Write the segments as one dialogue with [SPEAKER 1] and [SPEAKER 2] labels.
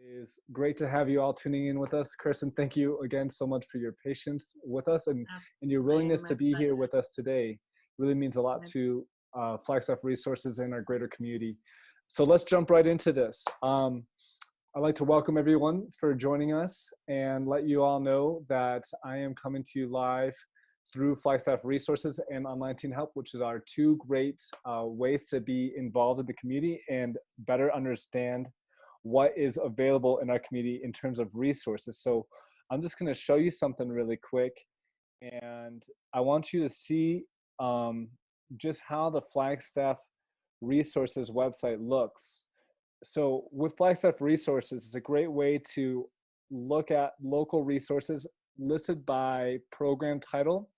[SPEAKER 1] It is great to have you all tuning in with us. Kirsten, thank you again so much for your patience with us and your
[SPEAKER 2] Absolutely,
[SPEAKER 1] willingness
[SPEAKER 2] my
[SPEAKER 1] to be here
[SPEAKER 2] pleasure.
[SPEAKER 1] with us today. Really means a lot
[SPEAKER 2] My-
[SPEAKER 1] to Flagstaff Resources and our greater community. So let's jump right into this. I'd like to welcome everyone for joining us and let you all know that I am coming to you live through Flagstaff Resources and Online Teen Help, which is our two great ways to be involved in the community and better understand what is available in our community in terms of resources. So I'm just going to show you something really quick, and I want you to see just how the Flagstaff Resources website looks. So with Flagstaff Resources, it's a great way to look at local resources listed by program title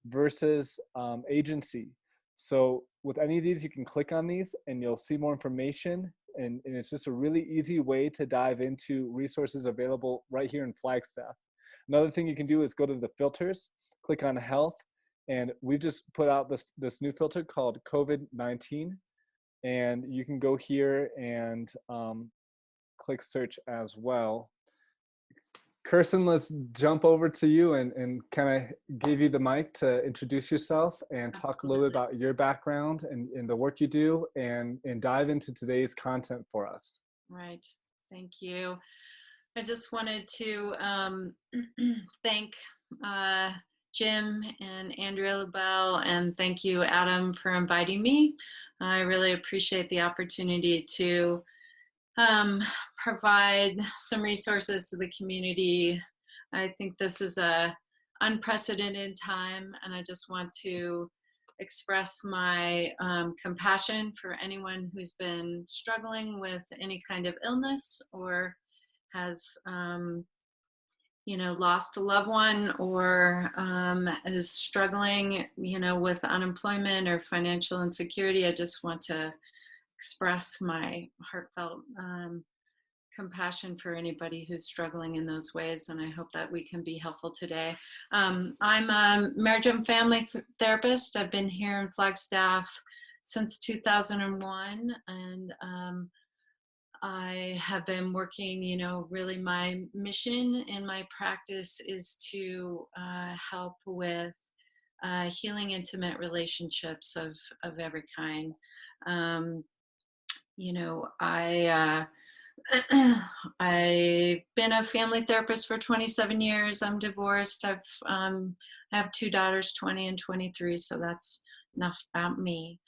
[SPEAKER 1] versus agency. So with any of these, you can click on these and you'll see more information. And it's just a really easy way to dive into resources available right here in Flagstaff. Another thing you can do is go to the filters, click on health, and we've just put out this new filter called COVID-19. And you can go here and click search as well. Kirsten, let's jump over to you and kind of give you the mic to introduce yourself and talk a little bit
[SPEAKER 2] Absolutely.
[SPEAKER 1] about your background and the work you do and dive into today's content for us.
[SPEAKER 2] Right. Thank you. I just wanted to thank Jim and Andrea LaBelle, and thank you, Adam, for inviting me. I really appreciate the opportunity to provide some resources to the community. I think this is a unprecedented time, and I just want to express my compassion for anyone who's been struggling with any kind of illness or has lost a loved one or is struggling with unemployment or financial insecurity. I just want to express my heartfelt compassion for anybody who's struggling in those ways, and I hope that we can be helpful today. I'm a marriage and family therapist. I've been here in Flagstaff since 2001, and I have been working, really my mission in my practice is to help with healing intimate relationships of every kind. Um, I've been a family therapist for 27 years. I'm divorced. I have two daughters, 20 and 23, so that's enough about me.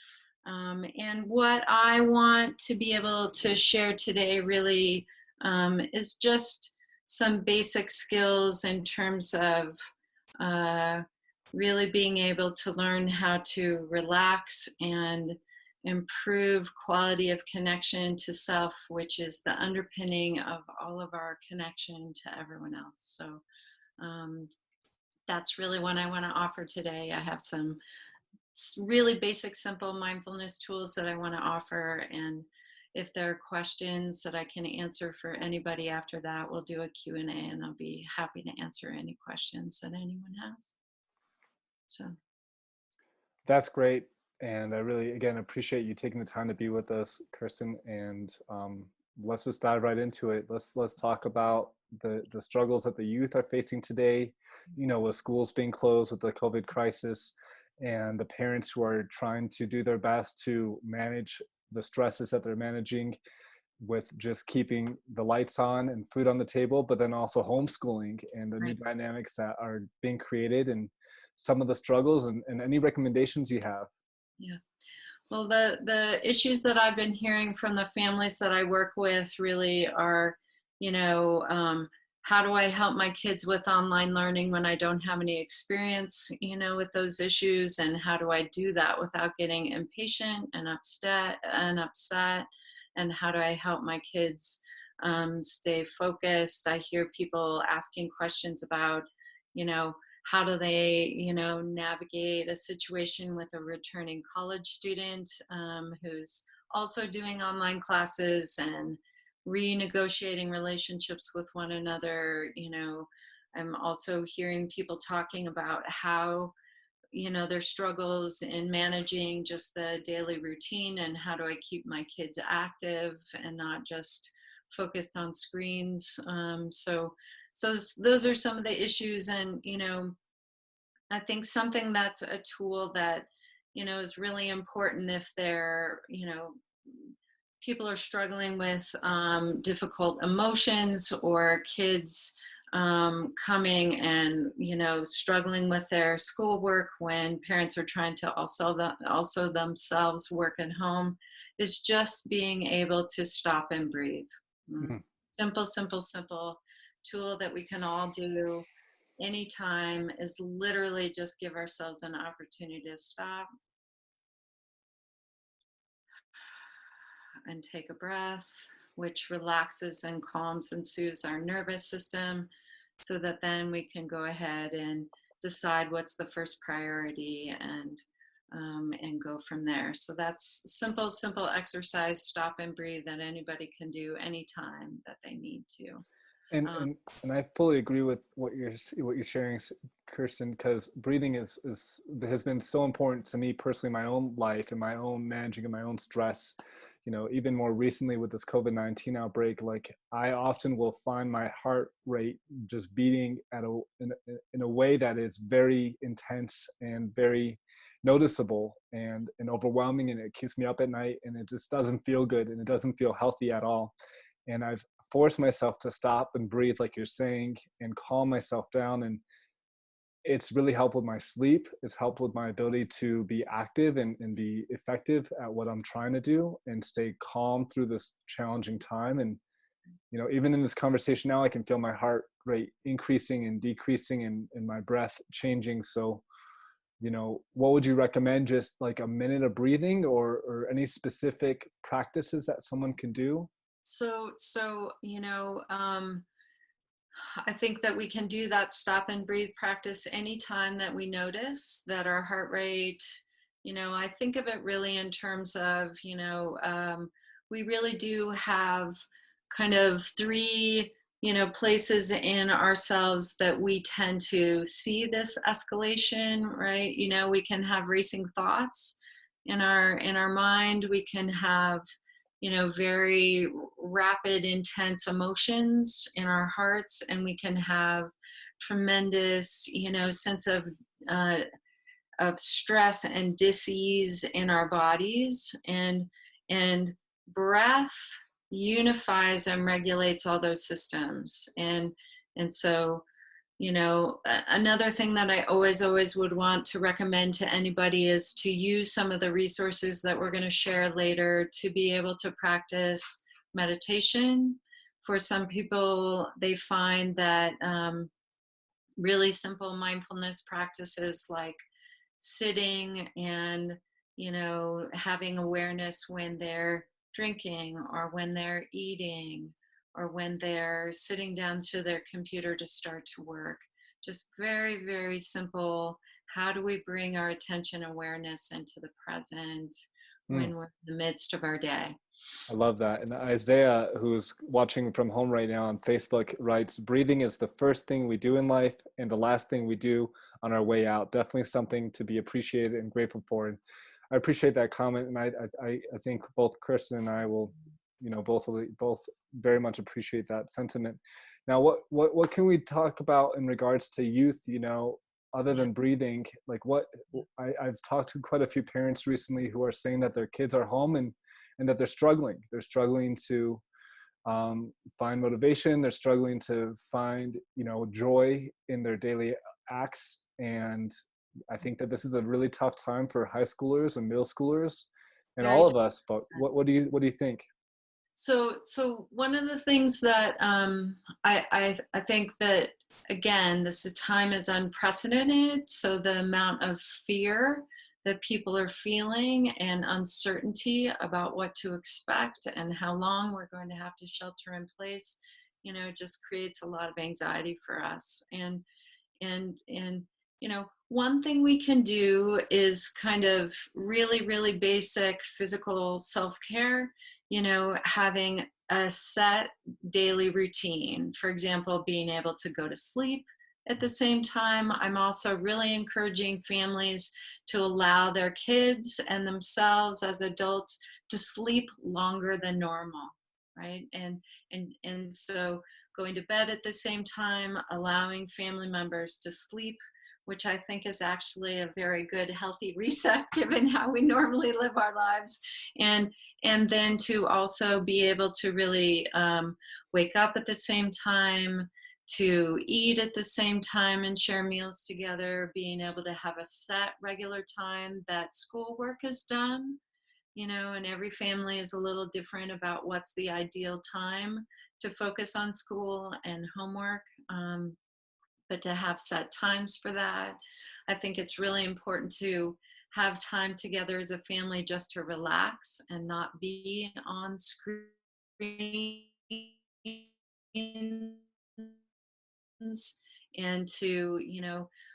[SPEAKER 2] And what I want to be able to share today really is just some basic skills in terms of really being able to learn how to relax and improve quality of connection to self, which is the underpinning of all of our connection to everyone else. So that's really what I want to offer today. I have some really basic, simple mindfulness tools that I want to offer. And if there are questions that I can answer for anybody after that, we'll do a Q&A, and I'll be happy to answer any questions that anyone has. So
[SPEAKER 1] That's great. And I really, again, appreciate you taking the time to be with us, Kirsten. And let's just dive right into it. Let's talk about the struggles that the youth are facing today, with schools being closed, with the COVID crisis, and the parents who are trying to do their best to manage the stresses that they're managing with just keeping the lights on and food on the table, but then also homeschooling and the new
[SPEAKER 2] right.
[SPEAKER 1] dynamics that are being created and some of the struggles and any recommendations you have.
[SPEAKER 2] Yeah. Well, the issues that I've been hearing from the families that I work with really are, how do I help my kids with online learning when I don't have any experience, with those issues, and how do I do that without getting impatient and upset? And how do I help my kids stay focused? I hear people asking questions about, how do they, navigate a situation with a returning college student who's also doing online classes and renegotiating relationships with one another. I'm also hearing people talking about how, their struggles in managing just the daily routine and how do I keep my kids active and not just focused on screens. Those are some of the issues. And, I think something that's a tool that, is really important if they're, people are struggling with difficult emotions, or kids coming and struggling with their schoolwork when parents are trying to also themselves work at home, is just being able to stop and breathe.
[SPEAKER 1] Mhm.
[SPEAKER 2] Simple, simple, simple tool that we can all do anytime, is literally just give ourselves an opportunity to stop and take a breath, which relaxes and calms and soothes our nervous system, so that then we can go ahead and decide what's the first priority, and go from there. So that's simple, simple exercise, stop and breathe, that anybody can do anytime that they need to.
[SPEAKER 1] And
[SPEAKER 2] Um,
[SPEAKER 1] and and I fully agree with what you're sharing, Kirsten, because breathing has been so important to me personally, in my own life and my own managing of my own stress. Even more recently with this COVID-19 outbreak, like I often will find my heart rate just beating in a way that is very intense and very noticeable and overwhelming, and it keeps me up at night, and it just doesn't feel good, and it doesn't feel healthy at all. And I've forced myself to stop and breathe, like you're saying, and calm myself down. And it's really helped with my sleep. It's helped with my ability to be active and be effective at what I'm trying to do and stay calm through this challenging time. And, even in this conversation now, I can feel my heart rate increasing and decreasing, and my breath changing. So, what would you recommend? Just like a minute of breathing, or any specific practices that someone can do?
[SPEAKER 2] I think that we can do that stop and breathe practice anytime that we notice that our heart rate, I think of it really in terms of, we really do have kind of three, places in ourselves that we tend to see this escalation, right? We can have racing thoughts in our mind. We can have, very rapid, intense emotions in our hearts, and we can have tremendous, sense of stress and dis-ease in our bodies. And breath unifies and regulates all those systems. And so, another thing that I always would want to recommend to anybody is to use some of the resources that we're going to share later to be able to practice meditation. For some people, they find that really simple mindfulness practices, like sitting and, having awareness when they're drinking, or when they're eating, or when they're sitting down to their computer to start to work. Just very, very simple. How do we bring our attention awareness into the present
[SPEAKER 1] Hmm.
[SPEAKER 2] when we're in the midst of our day?
[SPEAKER 1] I love that. And Isaiah, who's watching from home right now on Facebook, writes, breathing is the first thing we do in life and the last thing we do on our way out. Definitely something to be appreciated and grateful for. And I appreciate that comment. And I think both Kirsten and I will, both very much appreciate that sentiment. Now, what can we talk about in regards to youth, other
[SPEAKER 2] Yeah.
[SPEAKER 1] than breathing? Like I've talked to quite a few parents recently who are saying that their kids are home, and that they're struggling. They're struggling to find motivation. They're struggling to find, joy in their daily acts. And I think that this is a really tough time for high schoolers and middle schoolers and
[SPEAKER 2] Very.
[SPEAKER 1] all of us. But what do you think?
[SPEAKER 2] So one of the things that I think that, again, time is unprecedented. So the amount of fear that people are feeling, and uncertainty about what to expect and how long we're going to have to shelter in place, just creates a lot of anxiety for us. And one thing we can do is kind of really, really basic physical self-care, having a set daily routine. For example, being able to go to sleep at the same time. I'm also really encouraging families to allow their kids and themselves as adults to sleep longer than normal. right? And so going to bed at the same time, allowing family members to sleep, which I think is actually a very good healthy reset given how we normally live our lives. And then to also be able to really wake up at the same time, to eat at the same time and share meals together, being able to have a set regular time that schoolwork is done, and every family is a little different about what's the ideal time to focus on school and homework. But to have set times for that. I think it's really important to have time together as a family just to relax and not be on screens, and to,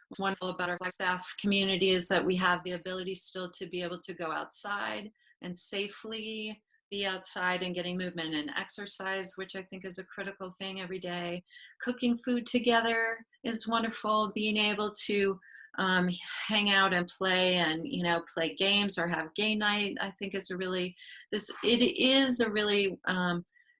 [SPEAKER 2] what's wonderful about our Flagstaff community is that we have the ability still to be able to go outside and safely be outside and getting movement and exercise, which I think is a critical thing every day. Cooking food together is wonderful. Being able to hang out and play and, play games or have game night, I think is it is a really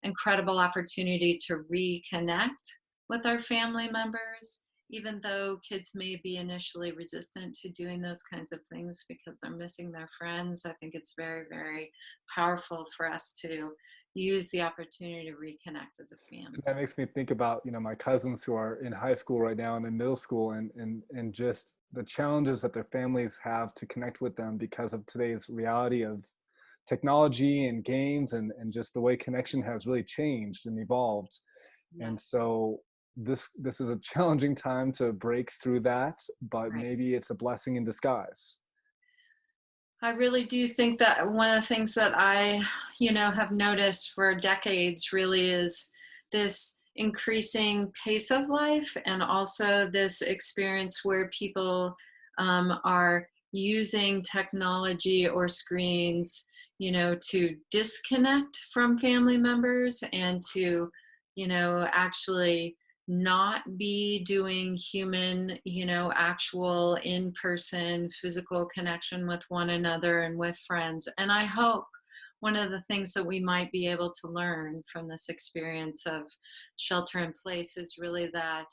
[SPEAKER 2] incredible opportunity to reconnect with our family members, even though kids may be initially resistant to doing those kinds of things because they're missing their friends. I think it's very, very powerful for us to use the opportunity to reconnect as a family.
[SPEAKER 1] That makes me think about, my cousins who are in high school right now and in middle school, and just the challenges that their families have to connect with them because of today's reality of technology and games, and just the way connection has really changed and evolved.
[SPEAKER 2] Yes.
[SPEAKER 1] And so this is a challenging time to break through that, but
[SPEAKER 2] Right.
[SPEAKER 1] maybe it's a blessing in disguise.
[SPEAKER 2] I really do think that one of the things that I, have noticed for decades really is this increasing pace of life, and also this experience where people are using technology or screens, to disconnect from family members and to, actually not be doing human, actual in-person physical connection with one another and with friends. And I hope one of the things that we might be able to learn from this experience of shelter in place is really that,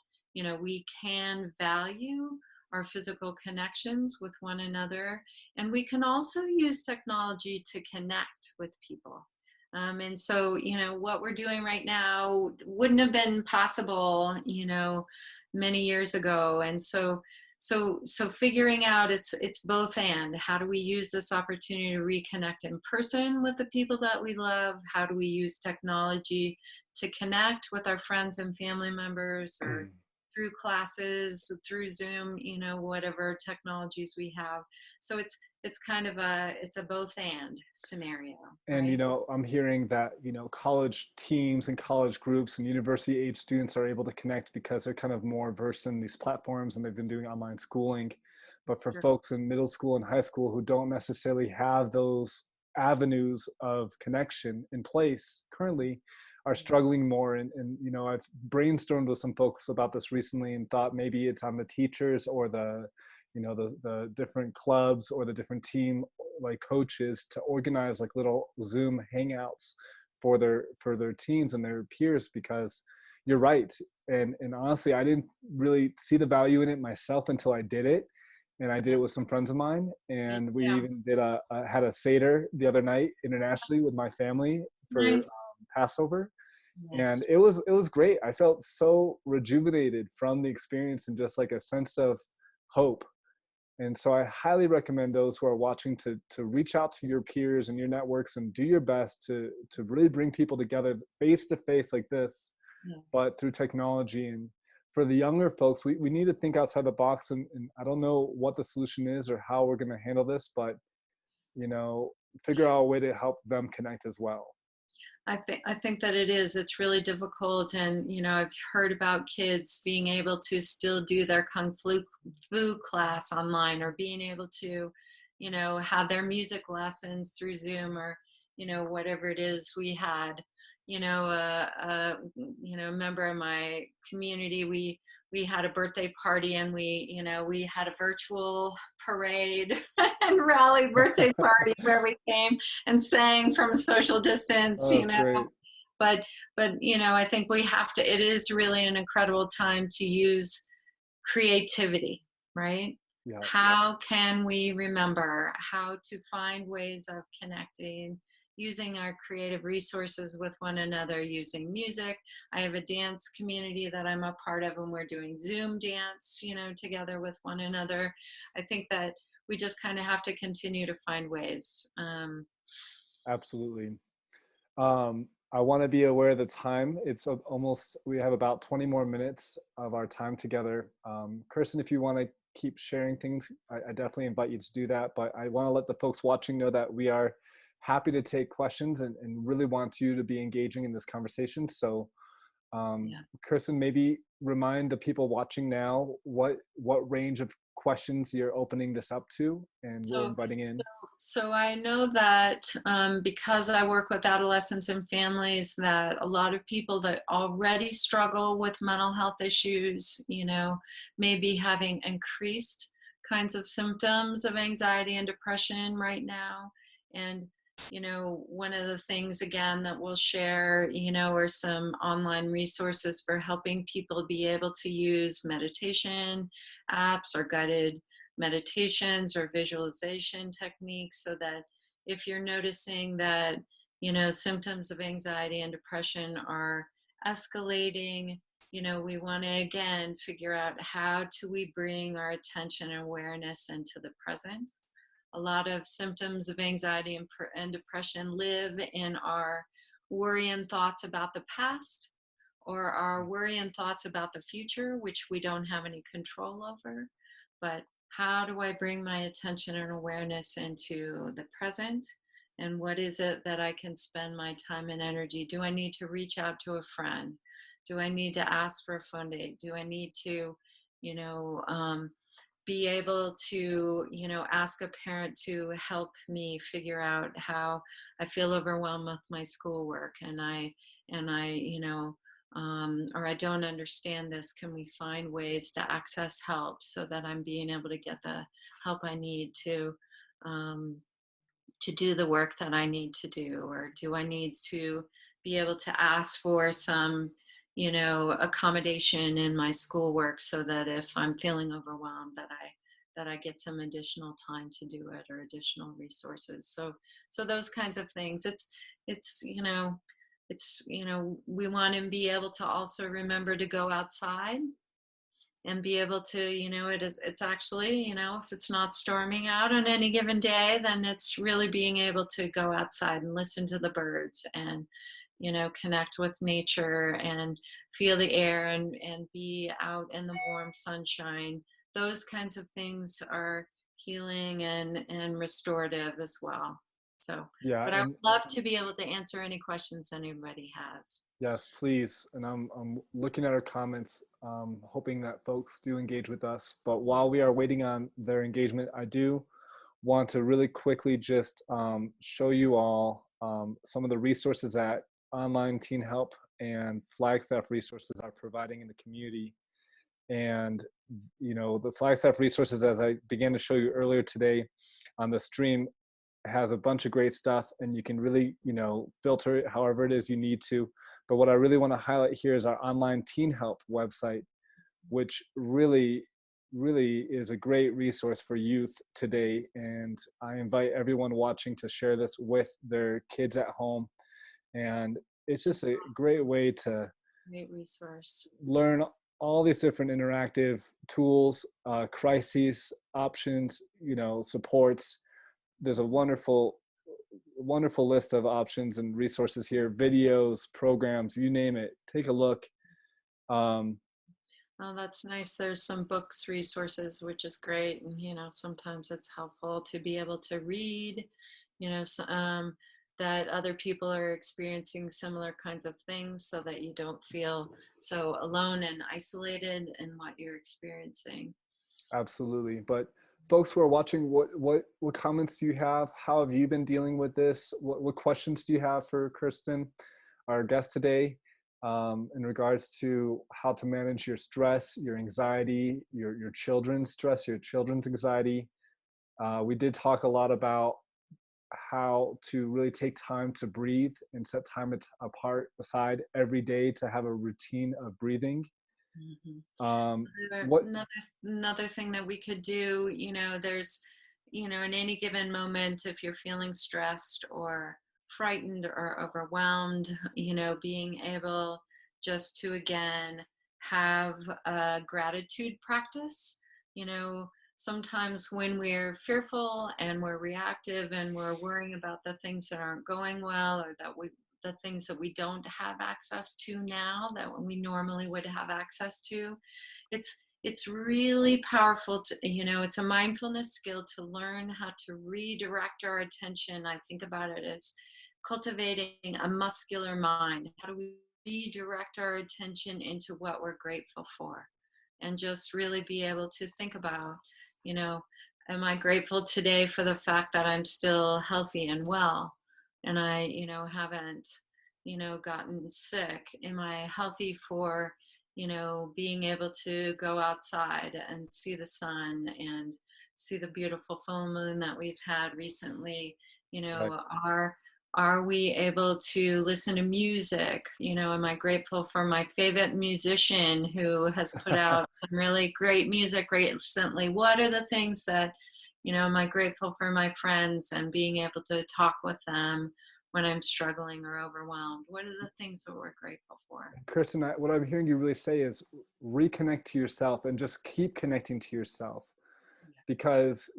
[SPEAKER 2] we can value our physical connections with one another, and we can also use technology to connect with people. And so, what we're doing right now wouldn't have been possible, many years ago. And so figuring out it's both and. How do we use this opportunity to reconnect in person with the people that we love? How do we use technology to connect with our friends and family members, or through classes, through Zoom, whatever technologies we have. So it's kind of it's a both and scenario.
[SPEAKER 1] And,
[SPEAKER 2] right?
[SPEAKER 1] I'm hearing that, college teams and college groups and university age students are able to connect because they're kind of more versed in these platforms and they've been doing online schooling. But for
[SPEAKER 2] Sure.
[SPEAKER 1] folks in middle school and high school who don't necessarily have those avenues of connection in place currently, are struggling more. And I've brainstormed with some folks about this recently and thought maybe it's on the teachers or the different clubs or the different team like coaches to organize like little Zoom hangouts for their teams and their peers, because you're right. And honestly, I didn't really see the value in it myself until I did it. And I did it with some friends of mine, and we
[SPEAKER 2] Yeah.
[SPEAKER 1] even had a Seder the other night internationally with my family for
[SPEAKER 2] Nice.
[SPEAKER 1] Passover. And
[SPEAKER 2] Yes.
[SPEAKER 1] it was great. I felt so rejuvenated from the experience and just like a sense of hope. And so I highly recommend those who are watching to reach out to your peers and your networks and do your best to really bring people together face to face like this,
[SPEAKER 2] Yeah.
[SPEAKER 1] but through technology. And for the younger folks, we need to think outside the box. And I don't know what the solution is or how we're going to handle this, but figure out a way to help them connect as well.
[SPEAKER 2] I think that it's really difficult. And I've heard about kids being able to still do their fu class online, or being able to have their music lessons through Zoom, or whatever it is. We had a member of my community, we had a birthday party, and we had a virtual parade and rally birthday party where we came and sang from a social distance,
[SPEAKER 1] Oh, that's great.
[SPEAKER 2] but I think we have to, it is really an incredible time to use creativity, right?
[SPEAKER 1] Yeah,
[SPEAKER 2] How can we remember how to find ways of connecting, using our creative resources with one another, using music? I have a dance community that I'm a part of, and we're doing Zoom dance, together with one another. I think that we just kind of have to continue to find ways.
[SPEAKER 1] absolutely. I want to be aware of the time. It's almost, we have about 20 more minutes of our time together. Kirsten, if you want to keep sharing things, I definitely invite you to do that. But I want to let the folks watching know that we are happy to take questions and really want you to be engaging in this conversation. So
[SPEAKER 2] Yeah.
[SPEAKER 1] Kirsten, maybe remind the people watching now what range of questions you're opening this up to, and we're
[SPEAKER 2] So,
[SPEAKER 1] inviting in.
[SPEAKER 2] so I know that because I work with adolescents and families, that a lot of people that already struggle with mental health issues, may be having increased kinds of symptoms of anxiety and depression right now. And, one of the things again that we'll share, are some online resources for helping people be able to use meditation apps or guided meditations or visualization techniques, so that if you're noticing that symptoms of anxiety and depression are escalating, we want to again figure out how do we bring our attention and awareness into the present. A lot of symptoms of anxiety and depression live in our worry and thoughts about the past, or our worry and thoughts about the future, which we don't have any control over. But how do I bring my attention and awareness into the present? And what is it that I can spend my time and energy? Do I need to reach out to a friend? Do I need to ask for a phone date? Do I need to, you know, um, be able to, ask a parent to help me figure out how I feel overwhelmed with my schoolwork, or I don't understand this. Can we find ways to access help so that I'm being able to get the help I need um, to do the work that I need to do? Or do I need to be able to ask for some, accommodation in my schoolwork, so that if I'm feeling overwhelmed, that I get some additional time to do it, or additional resources. So those kinds of things. It's we want to be able to also remember to go outside and be able to, it's actually, if it's not storming out on any given day, then it's really being able to go outside and listen to the birds, and connect with nature and feel the air, and be out in the warm sunshine. Those kinds of things are healing and restorative as well. So,
[SPEAKER 1] Yeah,
[SPEAKER 2] but I would
[SPEAKER 1] and
[SPEAKER 2] love to be able to answer any questions anybody has.
[SPEAKER 1] yes, please. And I'm looking at our comments, hoping that folks do engage with us. But while we are waiting on their engagement, I do want to really quickly just show you all some of the resources that Online Teen Help and Flagstaff resources are providing in the community. And, the Flagstaff resources, as I began to show you earlier today on the stream, has a bunch of great stuff, and you can really, filter it however it is you need to. But what I really want to highlight here is our Online Teen Help website, which really is a great resource for youth today. And I invite everyone watching to share this with their kids at home. And it's just a great way to
[SPEAKER 2] Great resource.
[SPEAKER 1] learn all these different interactive tools, crises, options, supports. There's a wonderful list of options and resources here, videos, programs, you name it. Take a look.
[SPEAKER 2] Oh, that's nice. There's some books, resources, which is great. And, sometimes it's helpful to be able to read, that other people are experiencing similar kinds of things, so that you don't feel so alone and isolated in what you're experiencing.
[SPEAKER 1] Absolutely. But folks who are watching, what comments do you have? How have you been dealing with this? What questions do you have for Kirsten, our guest today, in regards to how to manage your stress, your anxiety, your children's stress, your children's anxiety? We did talk a lot about how to really take time to breathe and set time aside every day to have a routine of breathing.
[SPEAKER 2] Mhm.
[SPEAKER 1] What
[SPEAKER 2] Another thing that we could do, there's, in any given moment, if you're feeling stressed or frightened or overwhelmed, being able just to again have a gratitude practice. Sometimes when we're fearful and we're reactive and we're worrying about the things that aren't going well, or the things that we don't have access to now that we normally would have access to, it's really powerful to, it's a mindfulness skill to learn how to redirect our attention. I think about it as cultivating a muscular mind. How do we redirect our attention into what we're grateful for, and just really be able to think about, you know am I grateful today for the fact that I'm still healthy and well, and I, haven't, gotten sick? Am I healthy for, being able to go outside and see the sun and see the beautiful full moon that we've had recently?
[SPEAKER 1] right.
[SPEAKER 2] Are we able to listen to music? Am I grateful for my favorite musician who has put out some really great music recently? What are the things that, am I grateful for my friends and being able to talk with them when I'm struggling or overwhelmed? What are the things that we're grateful for?
[SPEAKER 1] Kirsten, what I'm hearing you really say is reconnect to yourself and just keep connecting to yourself,
[SPEAKER 2] Yes.
[SPEAKER 1] because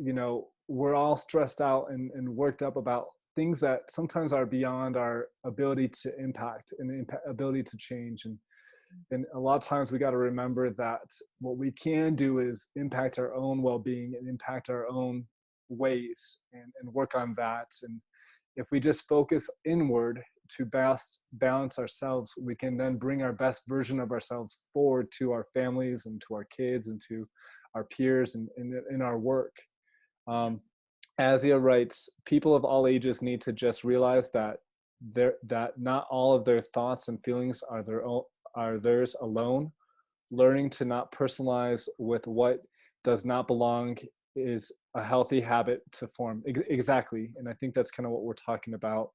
[SPEAKER 1] we're all stressed out and worked up about things that sometimes are beyond our ability to impact and ability to change. And a lot of times we got to remember that what we can do is impact our own well-being and impact our own ways, and work on that. And if we just focus inward to balance ourselves, we can then bring our best version of ourselves forward to our families and to our kids and to our peers and in our work.
[SPEAKER 2] Yeah.
[SPEAKER 1] Um, Asia writes, people of all ages need to just realize that not all of their thoughts and feelings are theirs alone. Learning to not personalize with what does not belong is a healthy habit to form. Exactly, and I think that's kind of what we're talking about.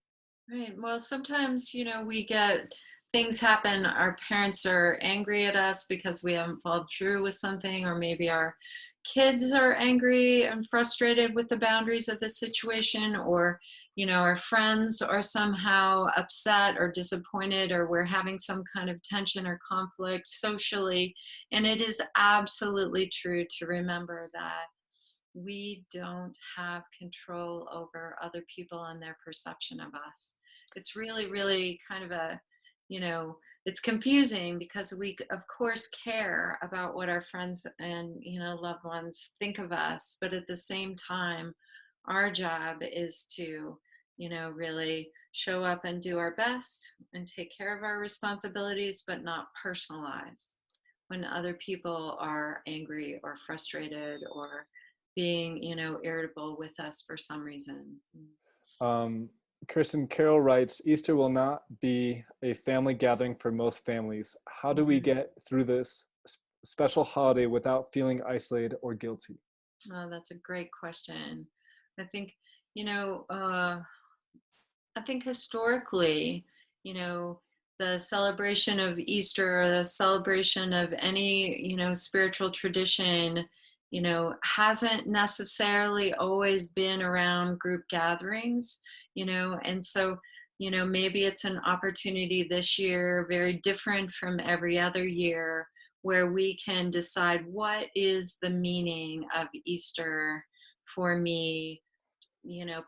[SPEAKER 2] Right. Well, sometimes, we get things happen. Our parents are angry at us because we haven't followed through with something, or maybe our kids are angry and frustrated with the boundaries of the situation, or, our friends are somehow upset or disappointed, or we're having some kind of tension or conflict socially. And it is absolutely true to remember that we don't have control over other people and their perception of us. It's really, really kind of you know, it's confusing because we, of course, care about what our friends and, loved ones think of us. But at the same time, our job is to, really show up and do our best and take care of our responsibilities, but not personalize when other people are angry or frustrated or being, irritable with us for some reason.
[SPEAKER 1] Um, Kirsten Carroll writes, Easter will not be a family gathering for most families. How do we
[SPEAKER 2] Mhm.
[SPEAKER 1] get through this special holiday without feeling isolated or guilty?
[SPEAKER 2] Oh, that's a great question. I think, you know, uh, I think historically, you know, the celebration of Easter or the celebration of any, spiritual tradition, hasn't necessarily always been around group gatherings, and so, maybe it's an opportunity this year, very different from every other year, where we can decide what is the meaning of Easter for me,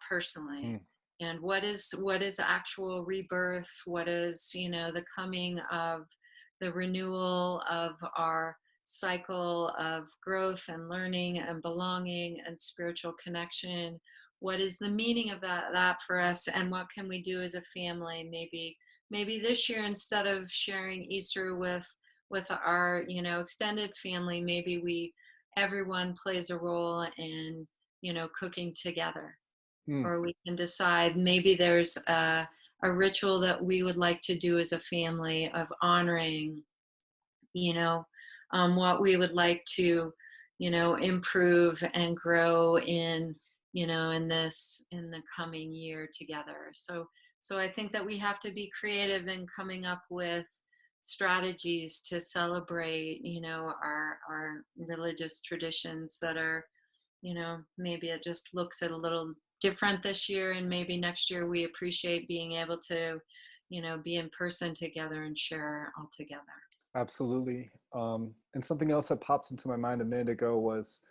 [SPEAKER 2] personally,
[SPEAKER 1] Mm,
[SPEAKER 2] and what is actual rebirth, what is, the coming of the renewal of our cycle of growth and learning and belonging and spiritual connection. What is the meaning of that for us, and what can we do as a family? Maybe this year, instead of sharing Easter with our, extended family, maybe we everyone plays a role in, cooking together.
[SPEAKER 1] mm,
[SPEAKER 2] Or we can decide maybe there's a ritual that we would like to do as a family of honoring, you know, what we would like to, improve and grow in, in the coming year together. So I think that we have to be creative in coming up with strategies to celebrate, our religious traditions that are, maybe it just looks a little different this year, and maybe next year we appreciate being able to, be in person together and share all together.
[SPEAKER 1] Absolutely. And something else that pops into my mind a minute ago was,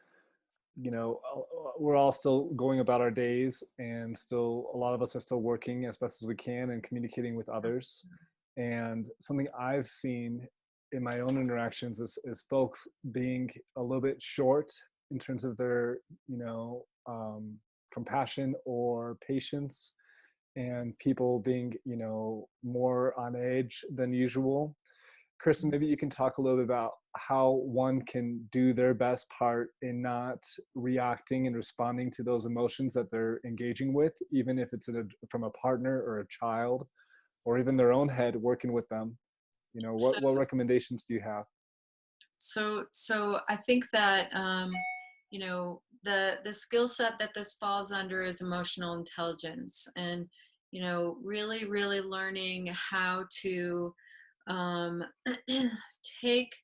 [SPEAKER 1] we're all still going about our days, and still a lot of us are still working as best as we can and communicating with others. And something I've seen in my own interactions is folks being a little bit short in terms of their, compassion or patience, and people being, more on edge than usual. Kirsten, maybe you can talk a little bit about how one can do their best part in not reacting and responding to those emotions that they're engaging with, even if it's from a partner or a child, or even their own head working with them.
[SPEAKER 2] So,
[SPEAKER 1] What recommendations do you have?
[SPEAKER 2] so I think that, the skill set that this falls under is emotional intelligence, and really, really learning how to, um, take,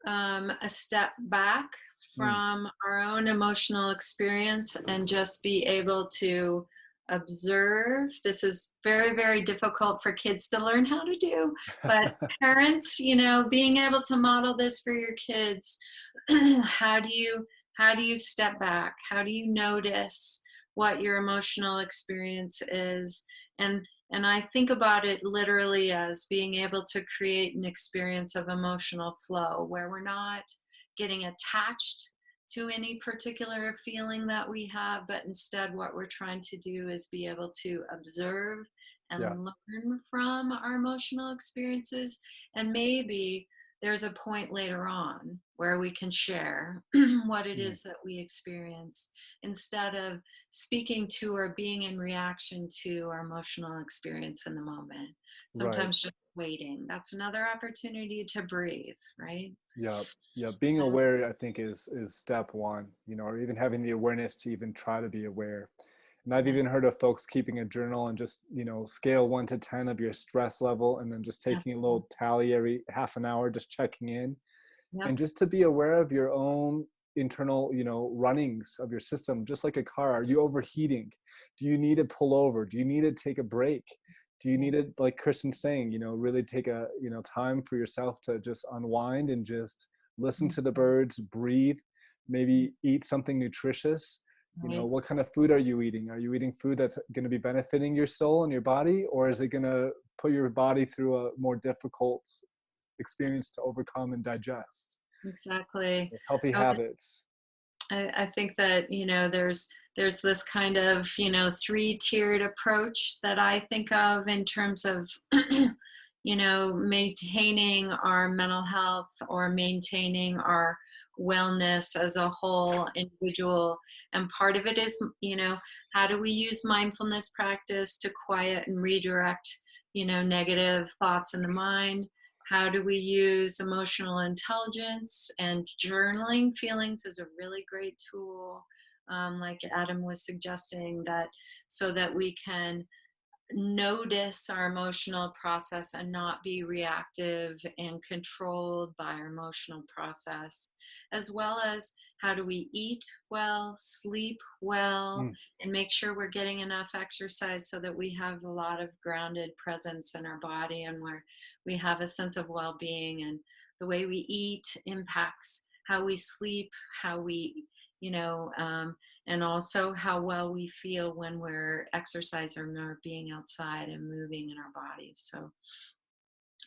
[SPEAKER 2] a step back
[SPEAKER 1] Mm,
[SPEAKER 2] from our own emotional experience and just be able to observe. This is very, very difficult for kids to learn how to do, but parents, being able to model this for your kids. How do you step back? How do you notice what your emotional experience is? And I think about it literally as being able to create an experience of emotional flow where we're not getting attached to any particular feeling that we have, but instead what we're trying to do is be able to observe
[SPEAKER 1] yeah,
[SPEAKER 2] and learn from our emotional experiences. And maybe there's a point later on where we can share what it
[SPEAKER 1] mm,
[SPEAKER 2] is that we experience, instead of speaking to or being in reaction to our emotional experience in the moment.
[SPEAKER 1] right.
[SPEAKER 2] Sometimes just waiting. That's another opportunity to breathe, right?
[SPEAKER 1] Yeah, yeah. Being
[SPEAKER 2] Um,
[SPEAKER 1] aware, I think, is step one. Or even having the awareness to even try to be aware. And I've
[SPEAKER 2] yes.
[SPEAKER 1] even heard of folks keeping a journal and just, scale 1 to 10 of your stress level, and then just taking a
[SPEAKER 2] Absolutely.
[SPEAKER 1] little tally every half an hour, just checking in,
[SPEAKER 2] Yep.
[SPEAKER 1] and just to be aware of your own internal, runnings of your system. Just like a car, are you overheating? Do you need to pull over? Do you need to take a break? Do you
[SPEAKER 2] Yeah.
[SPEAKER 1] need to, like Kristen's saying, really take a, time for yourself to just unwind and just listen
[SPEAKER 2] Mhm.
[SPEAKER 1] to the birds, breathe, maybe eat something nutritious?
[SPEAKER 2] Right.
[SPEAKER 1] What kind of food are you eating? Are you eating food that's going to be benefiting your soul and your body, or is it going to put your body through a more difficult experience to overcome and digest?
[SPEAKER 2] Exactly.
[SPEAKER 1] With healthy
[SPEAKER 2] I, was-
[SPEAKER 1] habits.
[SPEAKER 2] I think that, there's this kind of, three-tiered approach that I think of in terms of maintaining our mental health or maintaining our wellness as a whole individual. And part of it is, how do we use mindfulness practice to quiet and redirect, negative thoughts in the mind? How do we use emotional intelligence and journaling? Feelings is a really great tool, like Adam was suggesting, that so that we can notice our emotional process and not be reactive and controlled by our emotional process, as well as how do we eat well, sleep well,
[SPEAKER 1] Mm,
[SPEAKER 2] and make sure we're getting enough exercise so that we have a lot of grounded presence in our body, and where we have a sense of well-being. And the way we eat impacts how we sleep, how we, you know um, and also how well we feel when we're exercising or being outside and moving in our bodies. So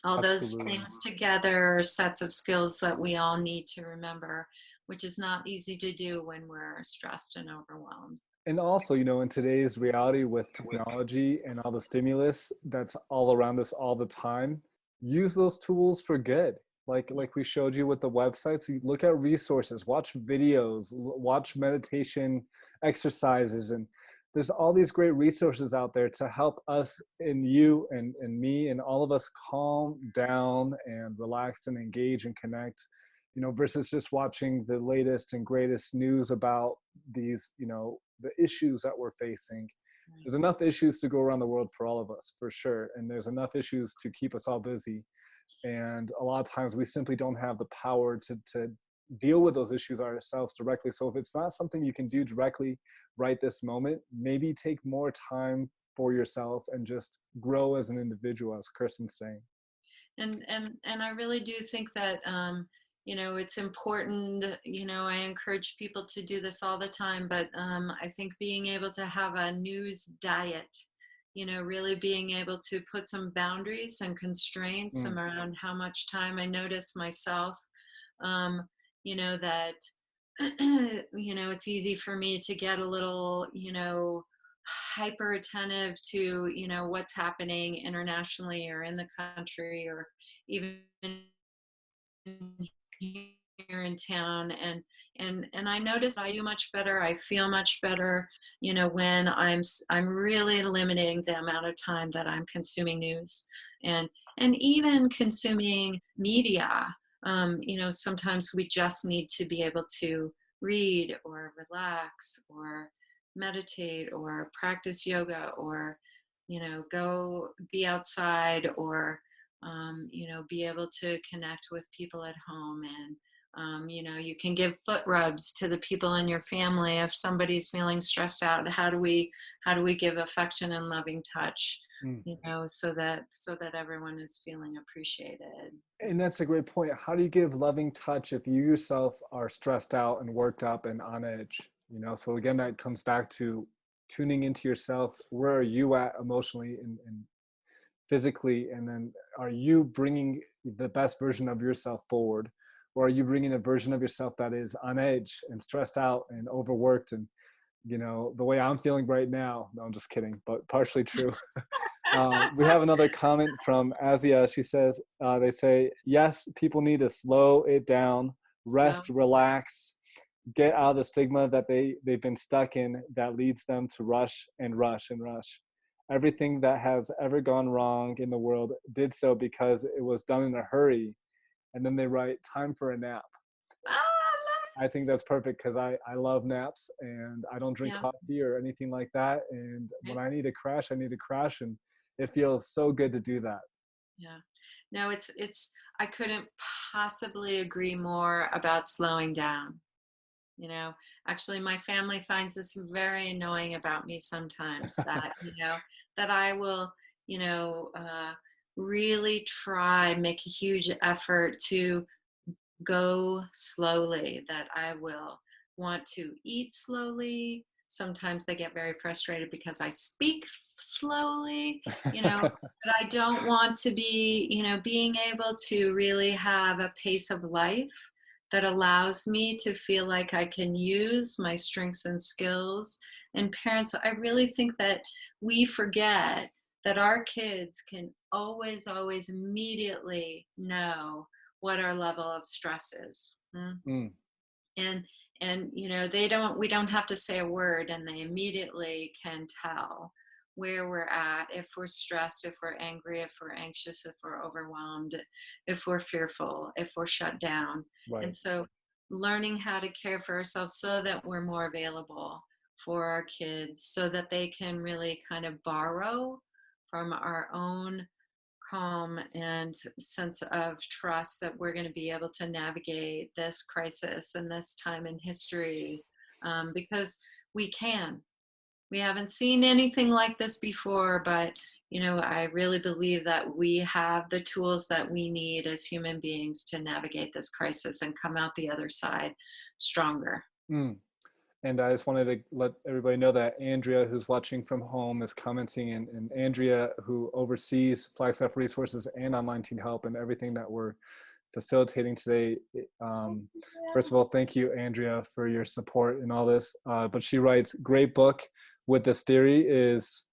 [SPEAKER 2] all those
[SPEAKER 1] absolutely.
[SPEAKER 2] things together are sets of skills that we all need to remember, which is not easy to do when we're stressed and overwhelmed.
[SPEAKER 1] And also, in today's reality with technology and all the stimulus that's all around us all the time, use those tools for good. Like we showed you with the websites, you look at resources, watch videos, watch meditation exercises, and there's all these great resources out there to help us and you and me and all of us calm down and relax and engage and connect, versus just watching the latest and greatest news about these, the issues that we're facing.
[SPEAKER 2] Right.
[SPEAKER 1] There's enough issues to go around the world for all of us, for sure. And there's enough issues to keep us all busy. And a lot of times we simply don't have the power to deal with those issues ourselves directly. So if it's not something you can do directly right this moment, maybe take more time for yourself and just grow as an individual, as Kirsten's saying.
[SPEAKER 2] And I really do think that it's important. I encourage people to do this all the time, but I think being able to have a news diet, really being able to put some boundaries and constraints
[SPEAKER 1] Mm,
[SPEAKER 2] around how much time. I notice myself, that it's easy for me to get a little, hyper attentive to, what's happening internationally or in the country, or even here in town. And I notice I do much better, I feel much better, when I'm really limiting the amount of time that I'm consuming news, and even consuming media. Sometimes we just need to be able to read or relax or meditate or practice yoga, or go be outside, or be able to connect with people at home. And you can give foot rubs to the people in your family if somebody's feeling stressed out. How do we give affection and loving touch,
[SPEAKER 1] mm.
[SPEAKER 2] so that everyone is feeling appreciated.
[SPEAKER 1] And that's a great point. How do you give loving touch if you yourself are stressed out and worked up and on edge? So again, that comes back to tuning into yourself. Where are you at emotionally and physically? And then are you bringing the best version of yourself forward? Or are you bringing a version of yourself that is on edge and stressed out and overworked? And, the way I'm feeling right now, no, I'm just kidding, but partially true. We have another comment from Azia. She says, they say, yes, people need to slow it down,
[SPEAKER 2] So
[SPEAKER 1] rest, relax, get out of the stigma that they've been stuck in that leads them to rush and rush and rush. Everything that has ever gone wrong in the world did so because it was done in a hurry. And then they write, time for a nap. I think that's perfect because I love naps and I don't drink
[SPEAKER 2] yeah,
[SPEAKER 1] coffee or anything like that. And when
[SPEAKER 2] right,
[SPEAKER 1] I need to crash, I need to crash. And it feels so good to do that.
[SPEAKER 2] yeah. No, it's I couldn't possibly agree more about slowing down. You know, Actually, my family finds this very annoying about me sometimes, that, that I will, you know, uh, really try, make a huge effort to go slowly, that I will want to eat slowly. Sometimes they get very frustrated because I speak slowly, but I don't want to be, being able to really have a pace of life that allows me to feel like I can use my strengths and skills. And parents, I really think that we forget that our kids can always, always immediately know what our level of stress is.
[SPEAKER 1] Mm,
[SPEAKER 2] And we don't have to say a word, and they immediately can tell where we're at, if we're stressed, if we're angry, if we're anxious, if we're overwhelmed, if we're fearful, if we're shut down. And
[SPEAKER 1] right.
[SPEAKER 2] so learning how to care for ourselves so that we're more available for our kids, so that they can really kind of borrow from our own calm and sense of trust that we're going to be able to navigate this crisis and this time in history, because we can. We haven't seen anything like this before, but I really believe that we have the tools that we need as human beings to navigate this crisis and come out the other side stronger.
[SPEAKER 1] Mm. And I just wanted to let everybody know that Andrea, who's watching from home, is commenting. And Andrea, who oversees Flagstaff Resources and Online Teen Help and everything that we're facilitating today. First of all, thank you, Andrea, for your support in all this. But she writes, great book with this theory is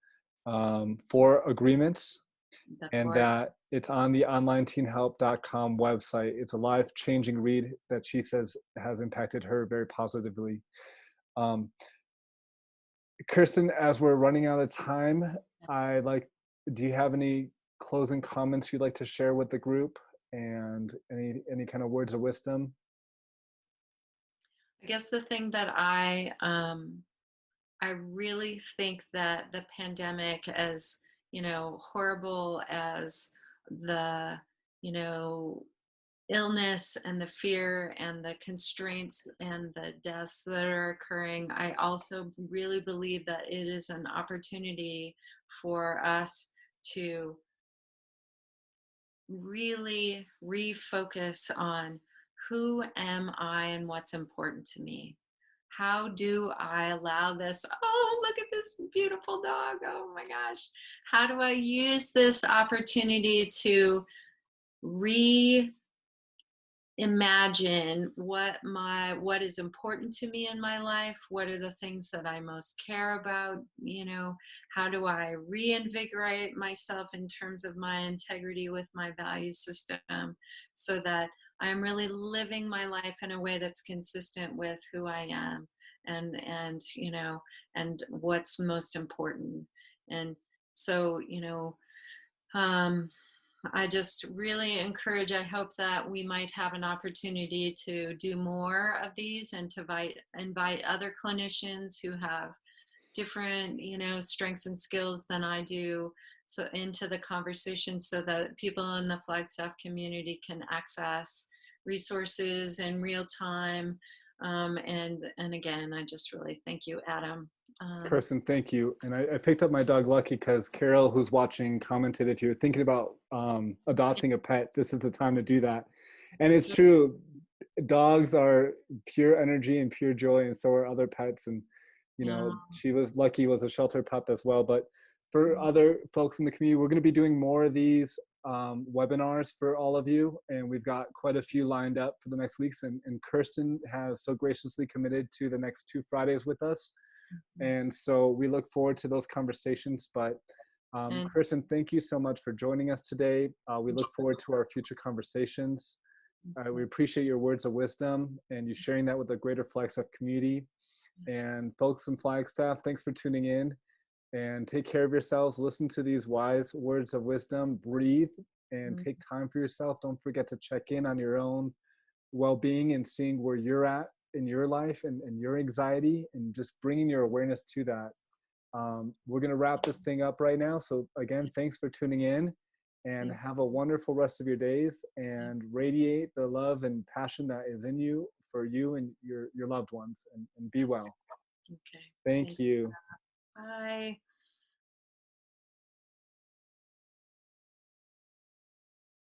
[SPEAKER 1] Four Agreements,
[SPEAKER 2] The
[SPEAKER 1] and
[SPEAKER 2] fourth.
[SPEAKER 1] that it's on the onlineteenhelp.com website. It's a life-changing read that she says has impacted her very positively. Um, Kirsten, as we're running out of time, do you have any closing comments you'd like to share with the group, and any kind of words of wisdom?
[SPEAKER 2] I guess the thing that I really think that the pandemic, as horrible as the you know illness and the fear and the constraints and the deaths that are occurring, I also really believe that it is an opportunity for us to really refocus on who am I and what's important to me. How do I allow this? Oh, look at this beautiful dog. Oh my gosh. How do I use this opportunity to imagine what is important to me in my life, what are the things that I most care about, how do I reinvigorate myself in terms of my integrity with my value system, so that I'm really living my life in a way that's consistent with who I am, and what's most important. And so, um I just really encourage, I hope that we might have an opportunity to do more of these, and to invite other clinicians who have different, strengths and skills than I do, so into the conversation, so that people in the Flagstaff community can access resources in real time. And again, I just really thank you, Adam.
[SPEAKER 1] Kirsten, thank you. And I picked up my dog Lucky because Carol, who's watching, commented, if you're thinking about adopting a pet, this is the time to do that. And it's true. Dogs are pure energy and pure joy, and so are other pets. And
[SPEAKER 2] Yeah.
[SPEAKER 1] Lucky was a shelter pup as well. But for other folks in the community, we're going to be doing more of these webinars for all of you, and we've got quite a few lined up for the next weeks. And Kirsten has so graciously committed to the next 2 Fridays with us. And so we look forward to those conversations. But Kirsten, thank you so much for joining us today. We look forward to our future conversations. We appreciate your words of wisdom and you sharing that with the greater Flagstaff community. And folks in Flagstaff, thanks for tuning in, and take care of yourselves. Listen to these wise words of wisdom, breathe, and take time for yourself. Don't forget to check in on your own well-being and seeing where you're at in your life and your anxiety, and just bringing your awareness to that. We're going to wrap this thing up right now. So again, thanks for tuning in, and have a wonderful rest of your days, and radiate the love and passion that is in you for you and your loved ones, and be well.
[SPEAKER 2] Okay.
[SPEAKER 1] Thank you.
[SPEAKER 2] Bye.